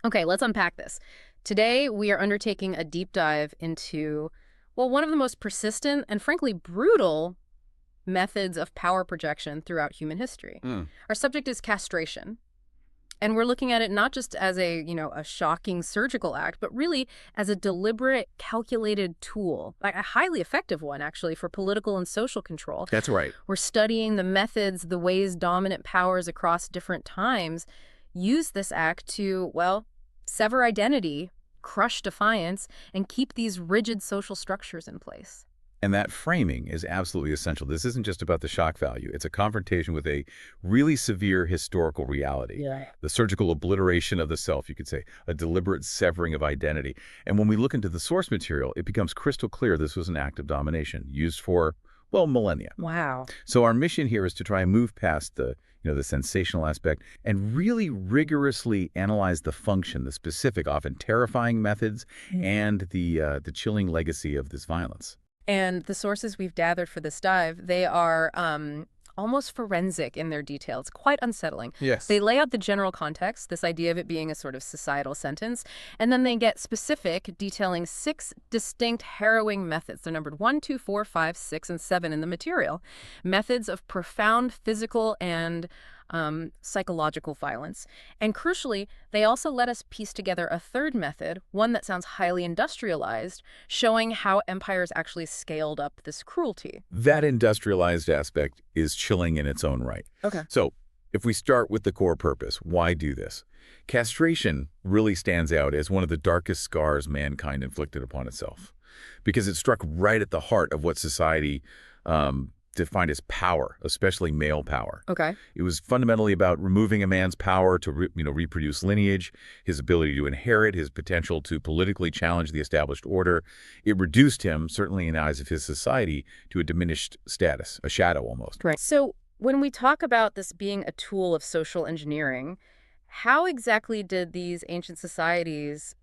Okay, let's unpack this. Today, we are undertaking a deep dive into, well, one of the most persistent and frankly brutal methods of power projection throughout human history. Mm. Our subject is castration, and we're looking at it not just as a shocking surgical act, but really as a deliberate, calculated tool, like a highly effective one, actually, for political and social control. That's right. We're studying the methods, the ways dominant powers across different times use this act to, well, sever identity, crush defiance, and keep these rigid social structures in place. And that framing is absolutely essential. This isn't just about the shock value. It's a confrontation with a really severe historical reality. Yeah. The surgical obliteration of the self, you could say, a deliberate severing of identity. And when we look into the source material, it becomes crystal clear this was an act of domination used for, well, millennia. Wow. So our mission here is to try and move past the sensational aspect and really rigorously analyze the function, the specific, often terrifying methods, and the chilling legacy of this violence. And the sources we've gathered for this dive, they are almost forensic in their detail. It's quite unsettling. Yes. They lay out the general context, this idea of it being a sort of societal sentence, and then they get specific, detailing 6 distinct harrowing methods. They're numbered 1, 2, 4, 5, 6, and 7 in the material. Methods of profound physical and psychological violence. And crucially, they also let us piece together a third method, one that sounds highly industrialized, showing how empires actually scaled up this cruelty. That industrialized aspect is chilling in its own right. Okay. So if we start with the core purpose, why do this? Castration really stands out as one of the darkest scars mankind inflicted upon itself because it struck right at the heart of what society defined as power, especially male power. Okay. It was fundamentally about removing a man's power to reproduce lineage, his ability to inherit, his potential to politically challenge the established order. It reduced him, certainly in the eyes of his society, to a diminished status, a shadow almost. Right. So when we talk about this being a tool of social engineering, how exactly did these ancient societies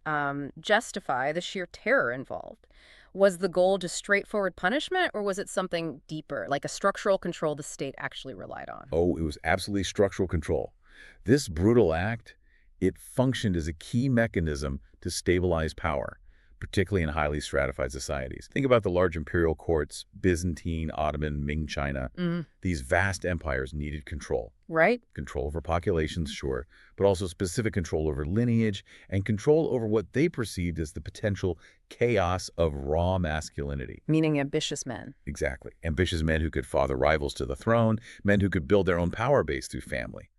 justify the sheer terror involved? Was the goal just straightforward punishment, or was it something deeper, like a structural control the state actually relied on? Oh, it was absolutely structural control. This brutal act, it functioned as a key mechanism to stabilize power, particularly in highly stratified societies. Think about the large imperial courts, Byzantine, Ottoman, Ming China. These vast empires needed control. Right? Control over populations, sure, but also specific control over lineage and control over what they perceived as the potential chaos of raw masculinity. Meaning ambitious men. Exactly. Ambitious men who could father rivals to the throne, men who could build their own power base through family.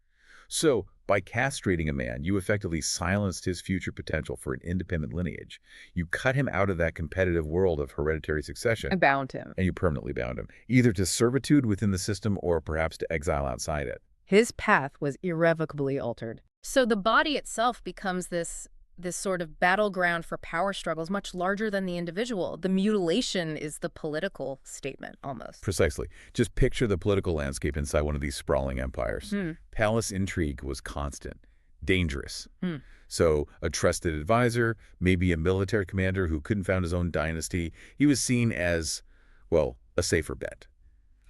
So, by castrating a man, you effectively silenced his future potential for an independent lineage. You cut him out of that competitive world of hereditary succession. I bound him. And you permanently bound him, either to servitude within the system or perhaps to exile outside it. His path was irrevocably altered. So the body itself becomes this sort of battleground for power struggles much larger than the individual. The mutilation is the political statement, almost. Precisely. Just picture the political landscape inside one of these sprawling empires. Palace intrigue was constant, dangerous. So a trusted advisor, maybe a military commander who couldn't found his own dynasty, he was seen as, well, a safer bet.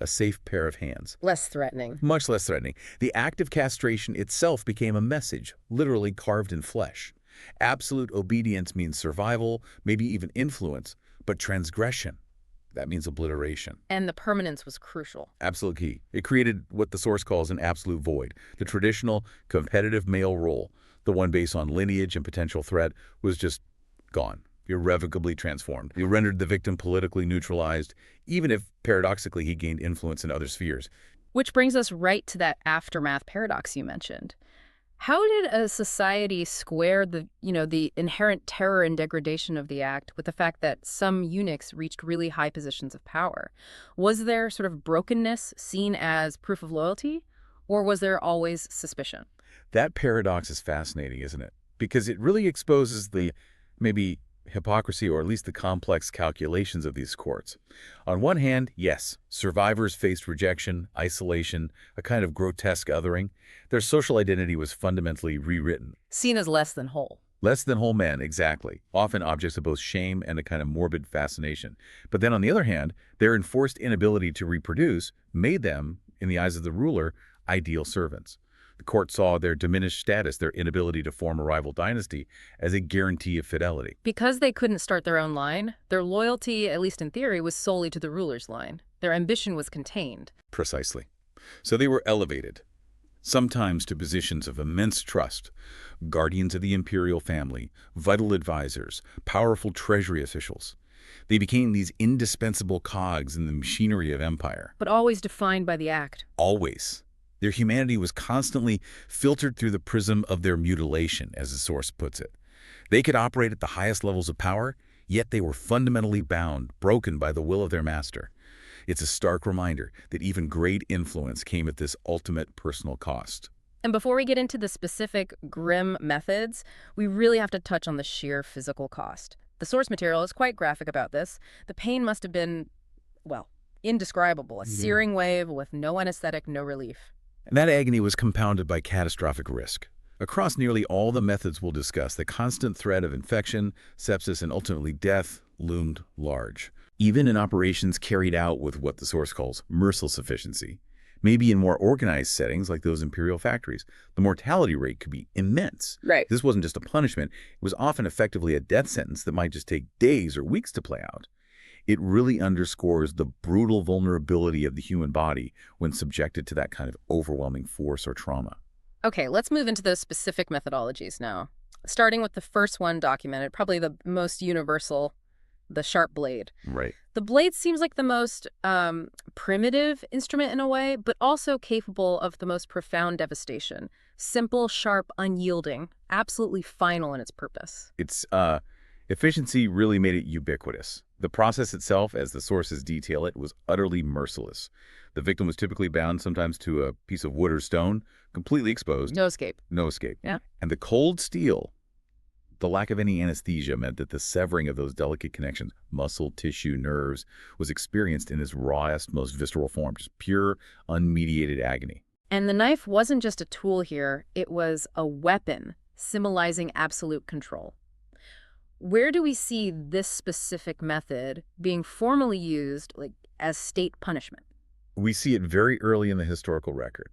A safe pair of hands. Less threatening. Much less threatening. The act of castration itself became a message, literally carved in flesh. Absolute obedience means survival, maybe even influence, but transgression, that means obliteration. And the permanence was crucial. Absolute key. It created what the source calls an absolute void. The traditional competitive male role, the one based on lineage and potential threat, was just gone. Irrevocably transformed. He rendered the victim politically neutralized, even if, paradoxically, he gained influence in other spheres. Which brings us right to that aftermath paradox you mentioned. How did a society square the inherent terror and degradation of the act with the fact that some eunuchs reached really high positions of power? Was there sort of brokenness seen as proof of loyalty, or was there always suspicion? That paradox is fascinating, isn't it? Because it really exposes the maybe hypocrisy, or at least the complex calculations of these courts. On one hand, yes, survivors faced rejection, isolation, a kind of grotesque othering. Their social identity was fundamentally rewritten. Seen as less than whole. Less than whole men, exactly. Often objects of both shame and a kind of morbid fascination. But then on the other hand, their enforced inability to reproduce made them, in the eyes of the ruler, ideal servants. The court saw their diminished status, their inability to form a rival dynasty, as a guarantee of fidelity. Because they couldn't start their own line, their loyalty, at least in theory, was solely to the ruler's line. Their ambition was contained. Precisely. So they were elevated, sometimes to positions of immense trust, guardians of the imperial family, vital advisors, powerful treasury officials. They became these indispensable cogs in the machinery of empire. But always defined by the act. Always. Their humanity was constantly filtered through the prism of their mutilation, as the source puts it. They could operate at the highest levels of power, yet they were fundamentally bound, broken by the will of their master. It's a stark reminder that even great influence came at this ultimate personal cost. And before we get into the specific grim methods, we really have to touch on the sheer physical cost. The source material is quite graphic about this. The pain must have been, well, indescribable, a searing wave with no anesthetic, no relief. And that agony was compounded by catastrophic risk. Across nearly all the methods we'll discuss, the constant threat of infection, sepsis, and ultimately death loomed large. Even in operations carried out with what the source calls merciless efficiency, maybe in more organized settings like those imperial factories, the mortality rate could be immense. Right. This wasn't just a punishment. It was often effectively a death sentence that might just take days or weeks to play out. It really underscores the brutal vulnerability of the human body when subjected to that kind of overwhelming force or trauma. Okay, let's move into those specific methodologies now. Starting with the first one documented, probably the most universal, the sharp blade. Right. The blade seems like the most primitive instrument in a way, but also capable of the most profound devastation. Simple, sharp, unyielding, absolutely final in its purpose. Its efficiency really made it ubiquitous. The process itself, as the sources detail it, was utterly merciless. The victim was typically bound sometimes to a piece of wood or stone, completely exposed. No escape. No escape. Yeah. And the cold steel, the lack of any anesthesia, meant that the severing of those delicate connections, muscle, tissue, nerves, was experienced in its rawest, most visceral form, just pure, unmediated agony. And the knife wasn't just a tool here, it was a weapon, symbolizing absolute control. Where do we see this specific method being formally used, like, as state punishment? We see it very early in the historical record.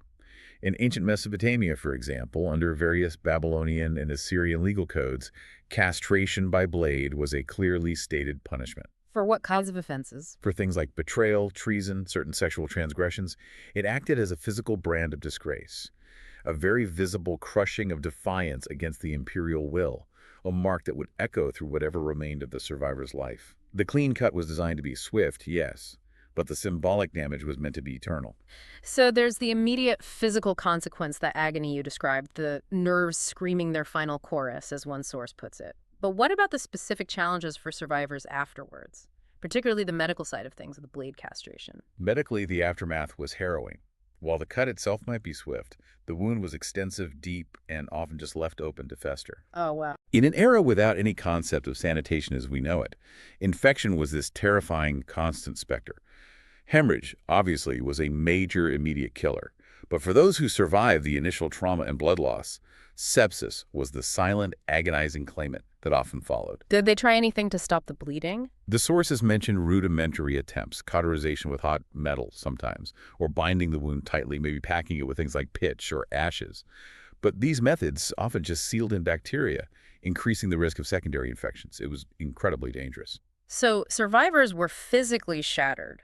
In ancient Mesopotamia, for example, under various Babylonian and Assyrian legal codes, castration by blade was a clearly stated punishment. For what kinds of offenses? For things like betrayal, treason, certain sexual transgressions, it acted as a physical brand of disgrace, a very visible crushing of defiance against the imperial will, a mark that would echo through whatever remained of the survivor's life. The clean cut was designed to be swift, yes, but the symbolic damage was meant to be eternal. So there's the immediate physical consequence, that agony you described, the nerves screaming their final chorus, as one source puts it. But what about the specific challenges for survivors afterwards, particularly the medical side of things, the blade castration? Medically, the aftermath was harrowing. While the cut itself might be swift, the wound was extensive, deep, and often just left open to fester. Oh, wow. In an era without any concept of sanitation as we know it, infection was this terrifying, constant specter. Hemorrhage, obviously, was a major immediate killer. But for those who survived the initial trauma and blood loss, sepsis was the silent, agonizing claimant that often followed. Did they try anything to stop the bleeding? The sources mention rudimentary attempts, cauterization with hot metal sometimes, or binding the wound tightly, maybe packing it with things like pitch or ashes. But these methods often just sealed in bacteria, increasing the risk of secondary infections. It was incredibly dangerous. So survivors were physically shattered.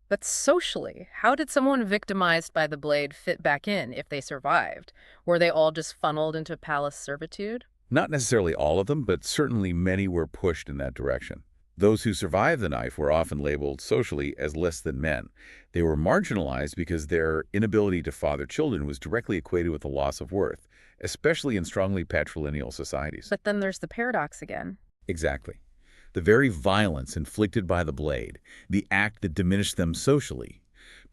But socially, how did someone victimized by the blade fit back in if they survived? Were they all just funneled into palace servitude? Not necessarily all of them, but certainly many were pushed in that direction. Those who survived the knife were often labeled socially as less than men. They were marginalized because their inability to father children was directly equated with a loss of worth, especially in strongly patrilineal societies. But then there's the paradox again. Exactly. The very violence inflicted by the blade, the act that diminished them socially,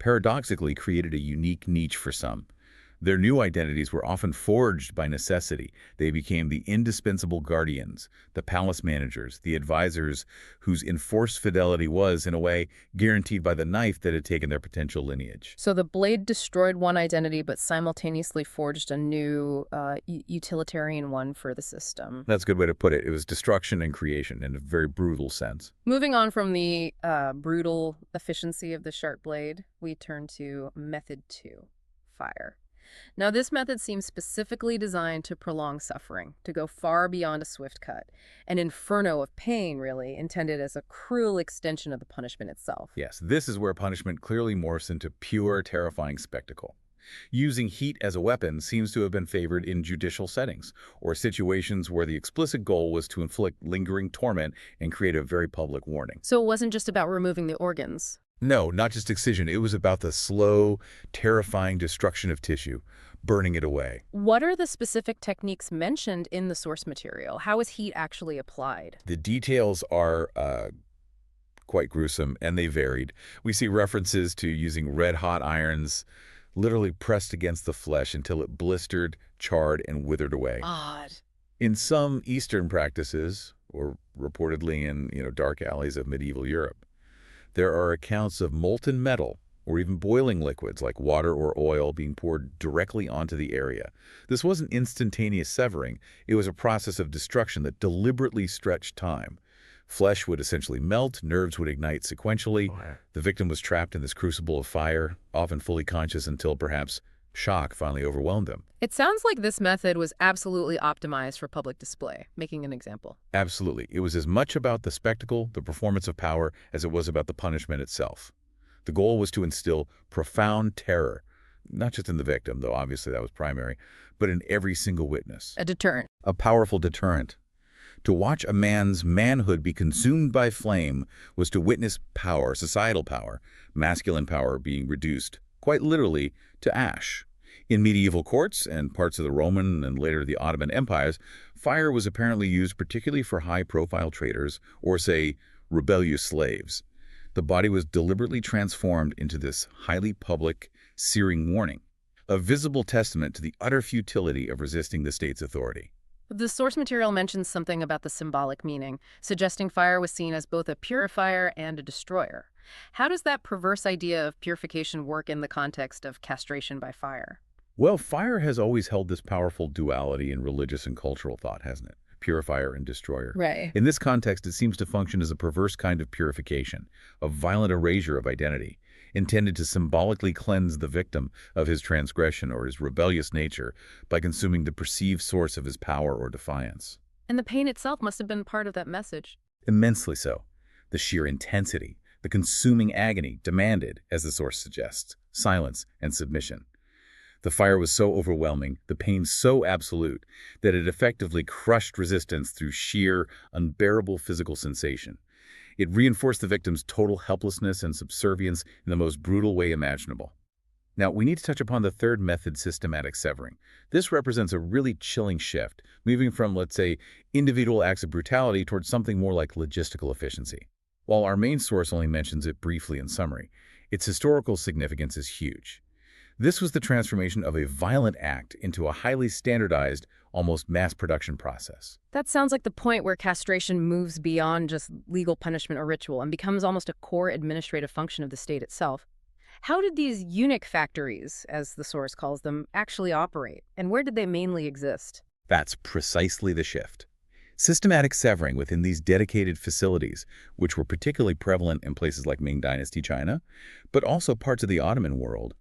paradoxically created a unique niche for some. Their new identities were often forged by necessity. They became the indispensable guardians, the palace managers, the advisors whose enforced fidelity was, in a way, guaranteed by the knife that had taken their potential lineage. So the blade destroyed one identity but simultaneously forged a new utilitarian one for the system. That's a good way to put it. It was destruction and creation in a very brutal sense. Moving on from the brutal efficiency of the sharp blade, we turn to method 2, fire. Now, this method seems specifically designed to prolong suffering, to go far beyond a swift cut. An inferno of pain, really, intended as a cruel extension of the punishment itself. Yes, this is where punishment clearly morphs into pure, terrifying spectacle. Using heat as a weapon seems to have been favored in judicial settings, or situations where the explicit goal was to inflict lingering torment and create a very public warning. So it wasn't just about removing the organs. No, not just excision. It was about the slow, terrifying destruction of tissue, burning it away. What are the specific techniques mentioned in the source material? How is heat actually applied? The details are quite gruesome, and they varied. We see references to using red-hot irons, literally pressed against the flesh until it blistered, charred, and withered away. Odd. In some Eastern practices, or reportedly in dark alleys of medieval Europe, there are accounts of molten metal or even boiling liquids like water or oil being poured directly onto the area. This wasn't instantaneous severing. It was a process of destruction that deliberately stretched time. Flesh would essentially melt, nerves would ignite sequentially. The victim was trapped in this crucible of fire, often fully conscious until perhaps shock finally overwhelmed them. It sounds like this method was absolutely optimized for public display, making an example. Absolutely. It was as much about the spectacle, the performance of power, as it was about the punishment itself. The goal was to instill profound terror, not just in the victim, though obviously that was primary, but in every single witness. A deterrent. A powerful deterrent. To watch a man's manhood be consumed by flame was to witness power, societal power, masculine power being reduced, quite literally, to ash. In medieval courts and parts of the Roman and later the Ottoman empires, fire was apparently used particularly for high-profile traitors or, say, rebellious slaves. The body was deliberately transformed into this highly public, searing warning, a visible testament to the utter futility of resisting the state's authority. The source material mentions something about the symbolic meaning, suggesting fire was seen as both a purifier and a destroyer. How does that perverse idea of purification work in the context of castration by fire? Well, fire has always held this powerful duality in religious and cultural thought, hasn't it? Purifier and destroyer. Right. In this context, it seems to function as a perverse kind of purification, a violent erasure of identity, intended to symbolically cleanse the victim of his transgression or his rebellious nature by consuming the perceived source of his power or defiance. And the pain itself must have been part of that message. Immensely so. The sheer intensity, the consuming agony demanded, as the source suggests, silence and submission. The fire was so overwhelming, the pain so absolute, that it effectively crushed resistance through sheer, unbearable physical sensation. It reinforced the victim's total helplessness and subservience in the most brutal way imaginable. Now, we need to touch upon the third method, systematic severing. This represents a really chilling shift, moving from, let's say, individual acts of brutality towards something more like logistical efficiency. While our main source only mentions it briefly in summary, its historical significance is huge. This was the transformation of a violent act into a highly standardized, almost mass production process. That sounds like the point where castration moves beyond just legal punishment or ritual and becomes almost a core administrative function of the state itself. How did these eunuch factories, as the source calls them, actually operate? And where did they mainly exist? That's precisely the shift. Systematic severing within these dedicated facilities, which were particularly prevalent in places like Ming Dynasty China, but also parts of the Ottoman world,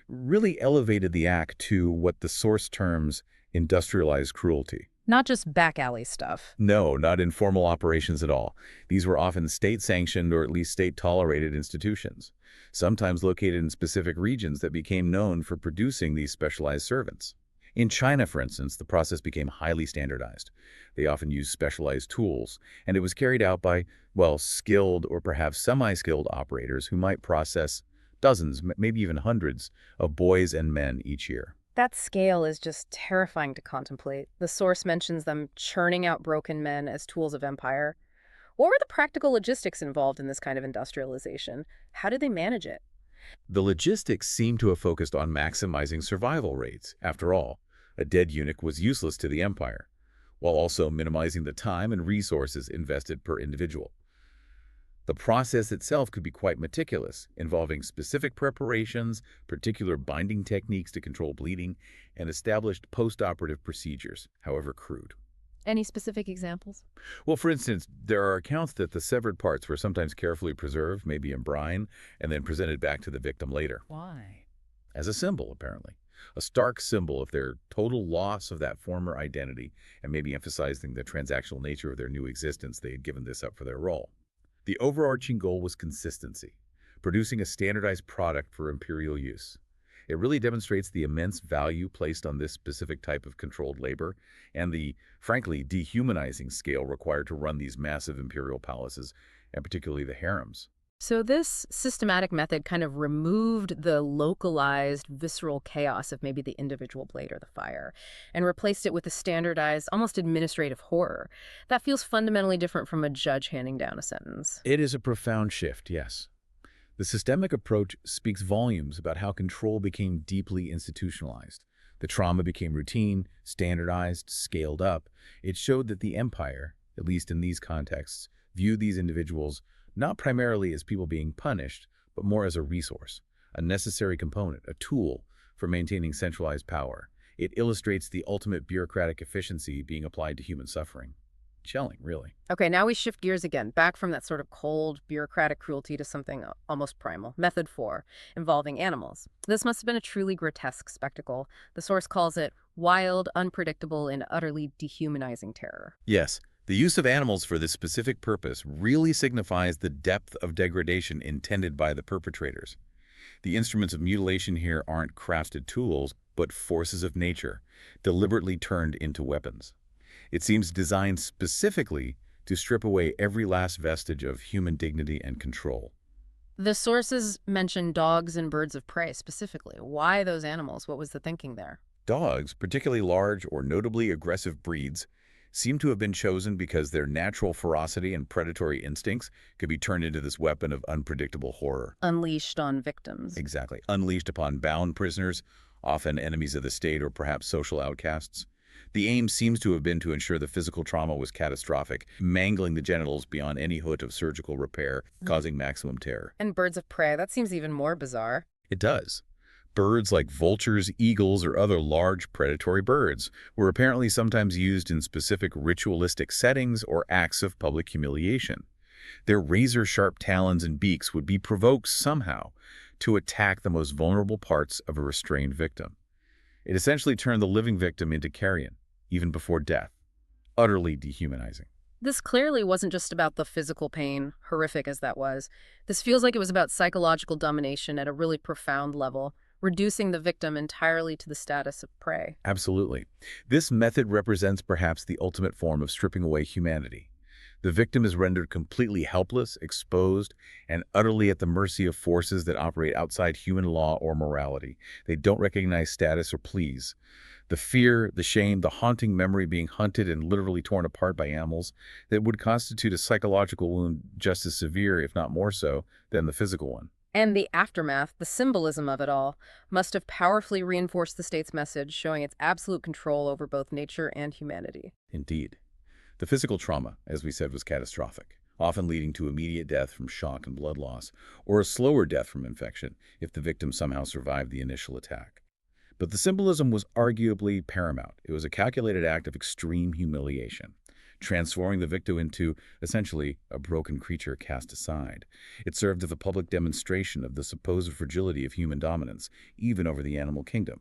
really elevated the act to what the source terms industrialized cruelty. Not just back alley stuff. No, not informal operations at all. These were often state-sanctioned or at least state-tolerated institutions, sometimes located in specific regions that became known for producing these specialized servants. In China, for instance, the process became highly standardized. They often used specialized tools, and it was carried out by, well, skilled or perhaps semi-skilled operators who might process dozens, maybe even hundreds, of boys and men each year. That scale is just terrifying to contemplate. The source mentions them churning out broken men as tools of empire. What were the practical logistics involved in this kind of industrialization? How did they manage it? The logistics seem to have focused on maximizing survival rates. After all, a dead eunuch was useless to the empire, while also minimizing the time and resources invested per individual. The process itself could be quite meticulous, involving specific preparations, particular binding techniques to control bleeding, and established post-operative procedures, however crude. Any specific examples? Well, for instance, there are accounts that the severed parts were sometimes carefully preserved, maybe in brine, and then presented back to the victim later. Why? As a symbol, apparently. a stark symbol of their total loss of that former identity and maybe emphasizing the transactional nature of their new existence. They had given this up for their role. The overarching goal was consistency, producing a standardized product for imperial use. It really demonstrates the immense value placed on this specific type of controlled labor and the, frankly, dehumanizing scale required to run these massive imperial palaces, and particularly the harems. So this systematic method kind of removed the localized, visceral chaos of maybe the individual blade or the fire and replaced it with a standardized, almost administrative horror. That feels fundamentally different from a judge handing down a sentence. It is a profound shift, yes. The systemic approach speaks volumes about how control became deeply institutionalized. The trauma became routine, standardized, scaled up. It showed that the empire, at least in these contexts, viewed these individuals not primarily as people being punished, but more as a resource, a necessary component, a tool for maintaining centralized power. It illustrates the ultimate bureaucratic efficiency being applied to human suffering. Chilling, really. Okay, now we shift gears again, back from that sort of cold, bureaucratic cruelty to something almost primal. Method 4, involving animals. This must have been a truly grotesque spectacle. The source calls it wild, unpredictable, and utterly dehumanizing terror. Yes, the use of animals for this specific purpose really signifies the depth of degradation intended by the perpetrators. The instruments of mutilation here aren't crafted tools, but forces of nature, deliberately turned into weapons. It seems designed specifically to strip away every last vestige of human dignity and control. The sources mention dogs and birds of prey specifically. Why those animals? What was the thinking there? Dogs, particularly large or notably aggressive breeds, seem to have been chosen because their natural ferocity and predatory instincts could be turned into this weapon of unpredictable horror. Unleashed on victims. Exactly. Unleashed upon bound prisoners, often enemies of the state or perhaps social outcasts. The aim seems to have been to ensure the physical trauma was catastrophic, mangling the genitals beyond any hope of surgical repair, causing maximum terror. And birds of prey, that seems even more bizarre. It does. Birds like vultures, eagles, or other large predatory birds were apparently sometimes used in specific ritualistic settings or acts of public humiliation. Their razor-sharp talons and beaks would be provoked somehow to attack the most vulnerable parts of a restrained victim. It essentially turned the living victim into carrion, even before death. Utterly dehumanizing. This clearly wasn't just about the physical pain, horrific as that was. This feels like it was about psychological domination at a really profound level, reducing the victim entirely to the status of prey. Absolutely. This method represents perhaps the ultimate form of stripping away humanity. The victim is rendered completely helpless, exposed, and utterly at the mercy of forces that operate outside human law or morality. They don't recognize status or pleas. The fear, the shame, the haunting memory being hunted and literally torn apart by animals that would constitute a psychological wound just as severe, if not more so, than the physical one. And the aftermath, the symbolism of it all, must have powerfully reinforced the state's message, showing its absolute control over both nature and humanity. Indeed. The physical trauma, as we said, was catastrophic, often leading to immediate death from shock and blood loss, or a slower death from infection if the victim somehow survived the initial attack. But the symbolism was arguably paramount. It was a calculated act of extreme humiliation, transforming the victim into, essentially, a broken creature cast aside. It served as a public demonstration of the supposed fragility of human dominance, even over the animal kingdom.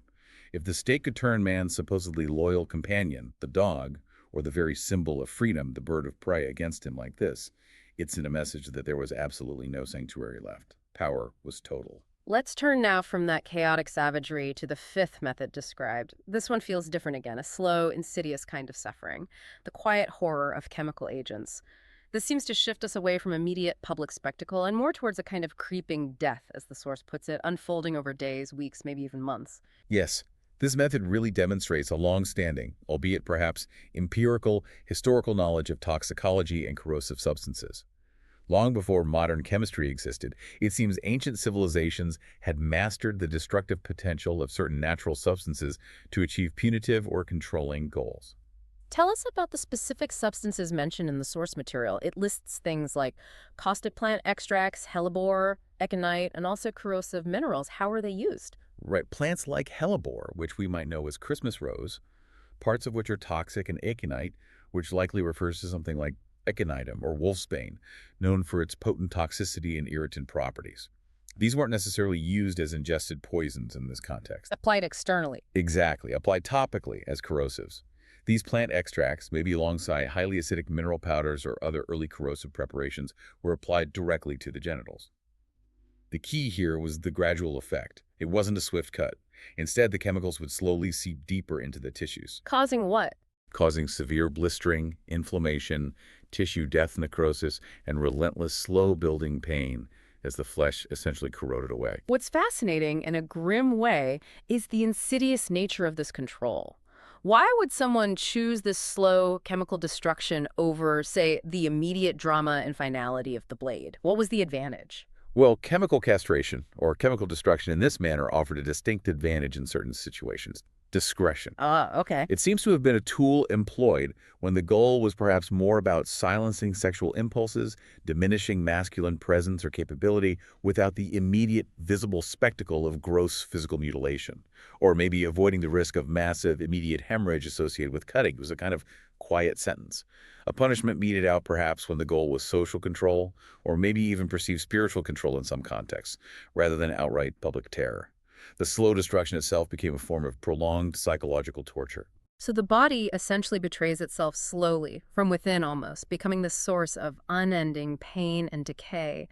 If the state could turn man's supposedly loyal companion, the dog, or the very symbol of freedom, the bird of prey, against him like this, it sent a message that there was absolutely no sanctuary left. Power was total. Let's turn now from that chaotic savagery to the fifth method described. This one feels different again, a slow, insidious kind of suffering, the quiet horror of chemical agents. This seems to shift us away from immediate public spectacle and more towards a kind of creeping death, as the source puts it, unfolding over days, weeks, maybe even months. Yes, this method really demonstrates a long-standing, albeit perhaps empirical, historical knowledge of toxicology and corrosive substances. Long before modern chemistry existed, it seems ancient civilizations had mastered the destructive potential of certain natural substances to achieve punitive or controlling goals. Tell us about the specific substances mentioned in the source material. It lists things like caustic plant extracts, hellebore, aconite, and also corrosive minerals. How are they used? Right, plants like hellebore, which we might know as Christmas rose, parts of which are toxic, and aconite, which likely refers to something like aconitum or wolfsbane, known for its potent toxicity and irritant properties. These weren't necessarily used as ingested poisons in this context. Applied externally. Exactly, applied topically as corrosives. These plant extracts, maybe alongside highly acidic mineral powders or other early corrosive preparations, were applied directly to the genitals. The key here was the gradual effect. It wasn't a swift cut. Instead, the chemicals would slowly seep deeper into the tissues. Causing what? Causing severe blistering, inflammation, tissue death necrosis, and relentless slow-building pain as the flesh essentially corroded away. What's fascinating in a grim way is the insidious nature of this control. Why would someone choose this slow chemical destruction over, say, the immediate drama and finality of the blade? What was the advantage? Well, chemical castration, or chemical destruction in this manner, offered a distinct advantage in certain situations: discretion. Okay. It seems to have been a tool employed when the goal was perhaps more about silencing sexual impulses, diminishing masculine presence or capability without the immediate visible spectacle of gross physical mutilation, or maybe avoiding the risk of massive immediate hemorrhage associated with cutting. It was a kind of quiet sentence. A punishment meted out perhaps when the goal was social control, or maybe even perceived spiritual control in some contexts, rather than outright public terror. The slow destruction itself became a form of prolonged psychological torture. So the body essentially betrays itself slowly, from within almost, becoming the source of unending pain and decay.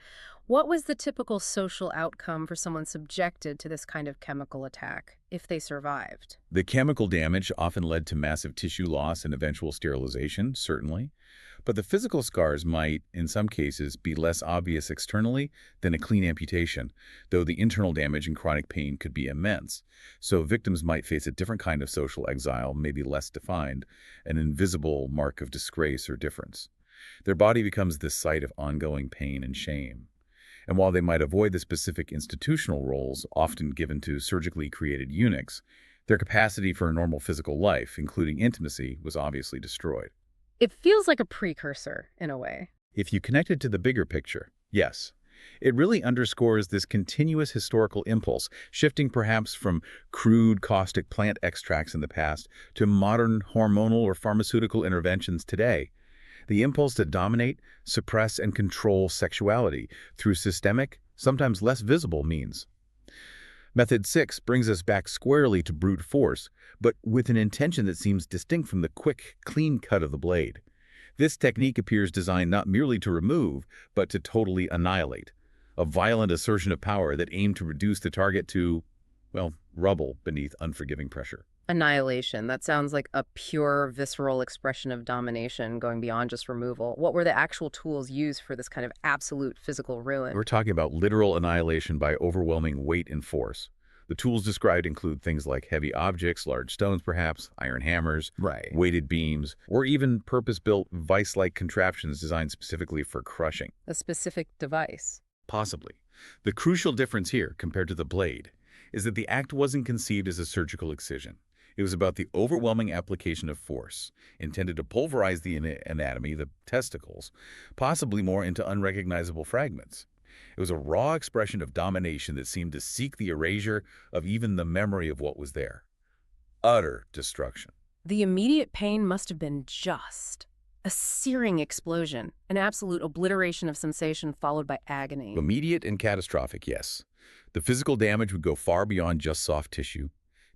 What was the typical social outcome for someone subjected to this kind of chemical attack, if they survived? The chemical damage often led to massive tissue loss and eventual sterilization, certainly. But the physical scars might, in some cases, be less obvious externally than a clean amputation, though the internal damage and chronic pain could be immense. So victims might face a different kind of social exile, maybe less defined, an invisible mark of disgrace or difference. Their body becomes the site of ongoing pain and shame. And while they might avoid the specific institutional roles often given to surgically created eunuchs, their capacity for a normal physical life, including intimacy, was obviously destroyed. It feels like a precursor, in a way. If you connect it to the bigger picture, yes. It really underscores this continuous historical impulse, shifting perhaps from crude, caustic plant extracts in the past to modern hormonal or pharmaceutical interventions today. The impulse to dominate, suppress, and control sexuality through systemic, sometimes less visible means. Method 6 brings us back squarely to brute force, but with an intention that seems distinct from the quick, clean cut of the blade. This technique appears designed not merely to remove, but to totally annihilate. A violent assertion of power that aimed to reduce the target to, well, rubble beneath unforgiving pressure. Annihilation. That sounds like a pure, visceral expression of domination going beyond just removal. What were the actual tools used for this kind of absolute physical ruin? We're talking about literal annihilation by overwhelming weight and force. The tools described include things like heavy objects, large stones perhaps, iron hammers, weighted beams, or even purpose-built vice-like contraptions designed specifically for crushing. A specific device. Possibly. The crucial difference here, compared to the blade, is that the act wasn't conceived as a surgical excision. It was about the overwhelming application of force, intended to pulverize the anatomy, the testicles, possibly more into unrecognizable fragments. It was a raw expression of domination that seemed to seek the erasure of even the memory of what was there. Utter destruction. The immediate pain must have been just a searing explosion, an absolute obliteration of sensation followed by agony. Immediate and catastrophic, yes. The physical damage would go far beyond just soft tissue.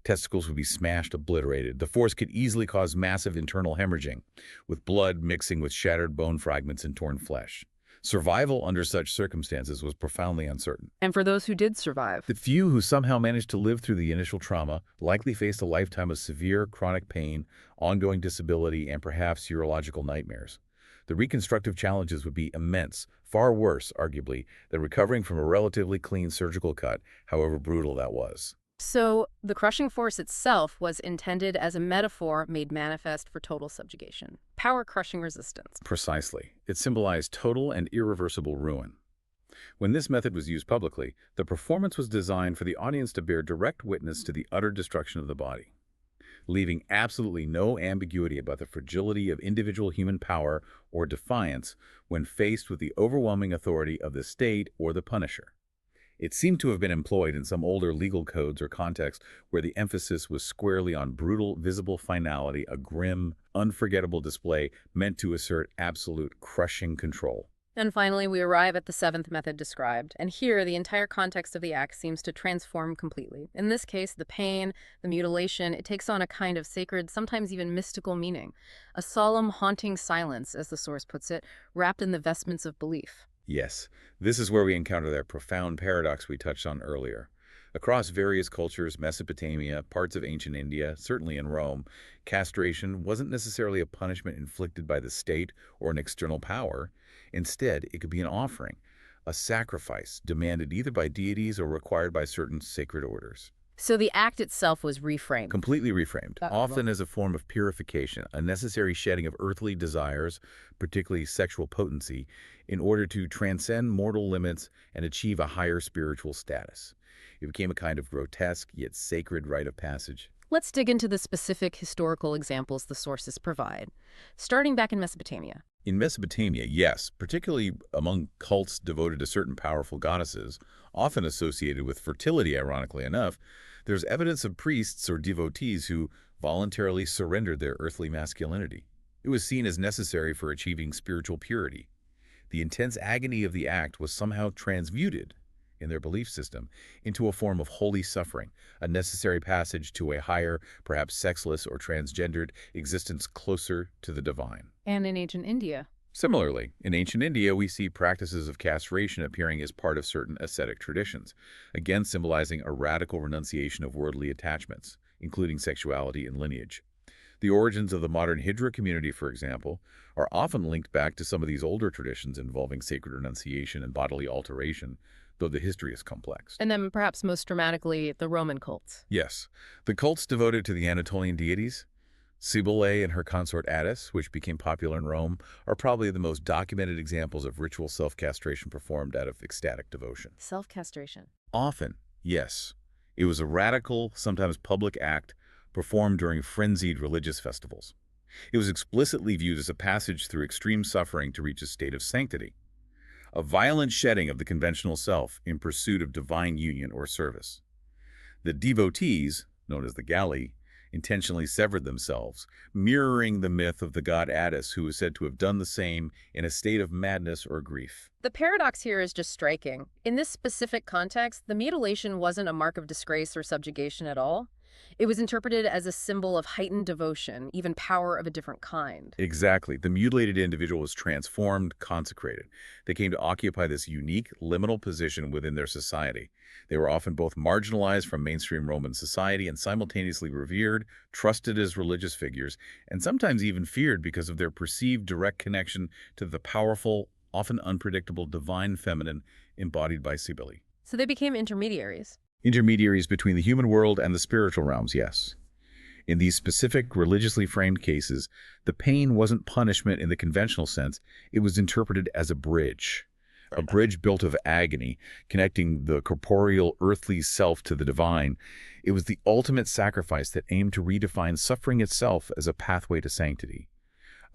Testicles would be smashed, obliterated. The force could easily cause massive internal hemorrhaging, with blood mixing with shattered bone fragments and torn flesh. Survival under such circumstances was profoundly uncertain. And for those who did survive? The few who somehow managed to live through the initial trauma likely faced a lifetime of severe chronic pain, ongoing disability, and perhaps urological nightmares. The reconstructive challenges would be immense, far worse, arguably, than recovering from a relatively clean surgical cut, however brutal that was. So the crushing force itself was intended as a metaphor made manifest for total subjugation, power-crushing resistance. Precisely. It symbolized total and irreversible ruin. When this method was used publicly, the performance was designed for the audience to bear direct witness to the utter destruction of the body, leaving absolutely no ambiguity about the fragility of individual human power or defiance when faced with the overwhelming authority of the state or the punisher. It seemed to have been employed in some older legal codes or contexts where the emphasis was squarely on brutal, visible finality, a grim, unforgettable display meant to assert absolute, crushing control. And finally, we arrive at the seventh method described, and here the entire context of the act seems to transform completely. In this case, the pain, the mutilation, it takes on a kind of sacred, sometimes even mystical meaning. A solemn, haunting silence, as the source puts it, wrapped in the vestments of belief. Yes, this is where we encounter that profound paradox we touched on earlier. Across various cultures, Mesopotamia, parts of ancient India, certainly in Rome, castration wasn't necessarily a punishment inflicted by the state or an external power. Instead, it could be an offering, a sacrifice demanded either by deities or required by certain sacred orders. So the act itself was reframed. Completely reframed, often as a form of purification, a necessary shedding of earthly desires, particularly sexual potency, in order to transcend mortal limits and achieve a higher spiritual status. It became a kind of grotesque yet sacred rite of passage. Let's dig into the specific historical examples the sources provide, starting back in Mesopotamia. In Mesopotamia, yes, particularly among cults devoted to certain powerful goddesses, often associated with fertility, ironically enough, there's evidence of priests or devotees who voluntarily surrendered their earthly masculinity. It was seen as necessary for achieving spiritual purity. The intense agony of the act was somehow transmuted, in their belief system, into a form of holy suffering, a necessary passage to a higher, perhaps sexless or transgendered existence closer to the divine. And in ancient India. Similarly, in ancient India, we see practices of castration appearing as part of certain ascetic traditions, again symbolizing a radical renunciation of worldly attachments, including sexuality and lineage. The origins of the modern Hijra community, for example, are often linked back to some of these older traditions involving sacred renunciation and bodily alteration, though the history is complex. And then perhaps most dramatically, the Roman cults. Yes, the cults devoted to the Anatolian deities, Cybele and her consort Attis, which became popular in Rome, are probably the most documented examples of ritual self-castration performed out of ecstatic devotion. Self-castration. Often, yes. It was a radical, sometimes public act performed during frenzied religious festivals. It was explicitly viewed as a passage through extreme suffering to reach a state of sanctity, a violent shedding of the conventional self in pursuit of divine union or service. The devotees, known as the Galli, intentionally severed themselves, mirroring the myth of the god Attis, who is said to have done the same in a state of madness or grief. The paradox here is just striking. In this specific context, the mutilation wasn't a mark of disgrace or subjugation at all. It was interpreted as a symbol of heightened devotion, even power of a different kind. Exactly. The mutilated individual was transformed, consecrated. They came to occupy this unique, liminal position within their society. They were often both marginalized from mainstream Roman society and simultaneously revered, trusted as religious figures, and sometimes even feared because of their perceived direct connection to the powerful, often unpredictable divine feminine embodied by Cybele. So they became intermediaries. Intermediaries between the human world and the spiritual realms, yes. In these specific, religiously framed cases, the pain wasn't punishment in the conventional sense. It was interpreted as a bridge built of agony, connecting the corporeal, earthly self to the divine. It was the ultimate sacrifice that aimed to redefine suffering itself as a pathway to sanctity,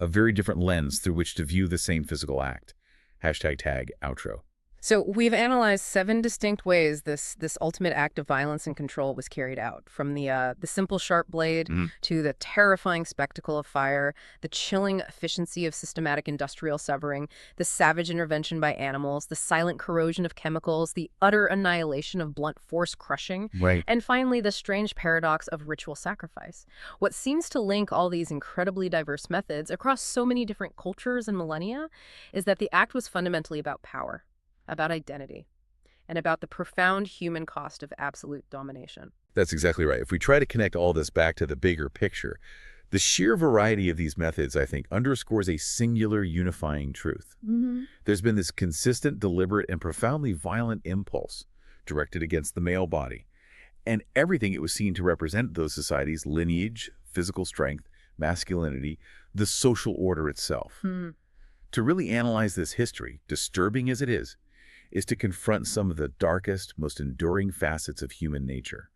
a very different lens through which to view the same physical act. #tag outro. So we've analyzed 7 distinct ways this ultimate act of violence and control was carried out, from the simple sharp blade to the terrifying spectacle of fire, the chilling efficiency of systematic industrial severing, the savage intervention by animals, the silent corrosion of chemicals, the utter annihilation of blunt force crushing, and finally the strange paradox of ritual sacrifice. What seems to link all these incredibly diverse methods across so many different cultures and millennia is that the act was fundamentally about power, about identity, and about the profound human cost of absolute domination. That's exactly right. If we try to connect all this back to the bigger picture, the sheer variety of these methods, I think, underscores a singular unifying truth. There's been this consistent, deliberate, and profoundly violent impulse directed against the male body, and everything it was seen to represent those societies: lineage, physical strength, masculinity, the social order itself. To really analyze this history, disturbing as it is to confront some of the darkest, most enduring facets of human nature,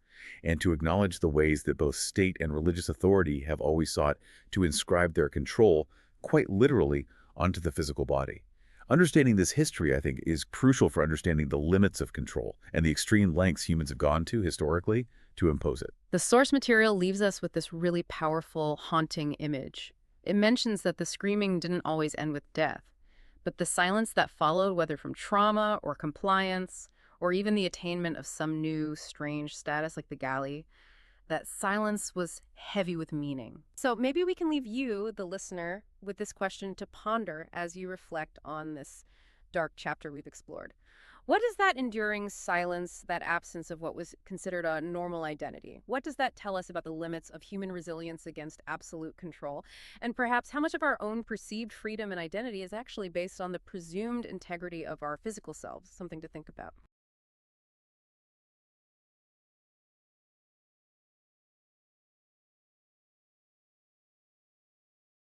and to acknowledge the ways that both state and religious authority have always sought to inscribe their control, quite literally, onto the physical body. Understanding this history, I think, is crucial for understanding the limits of control and the extreme lengths humans have gone to, historically, to impose it. The source material leaves us with this really powerful, haunting image. It mentions that the screaming didn't always end with death, But the silence that followed, whether from trauma or compliance, or even the attainment of some new, strange status like the galley, that silence was heavy with meaning. So maybe we can leave you, the listener, with this question to ponder as you reflect on this dark chapter we've explored. What is that enduring silence, that absence of what was considered a normal identity? What does that tell us about the limits of human resilience against absolute control? And perhaps how much of our own perceived freedom and identity is actually based on the presumed integrity of our physical selves? Something to think about.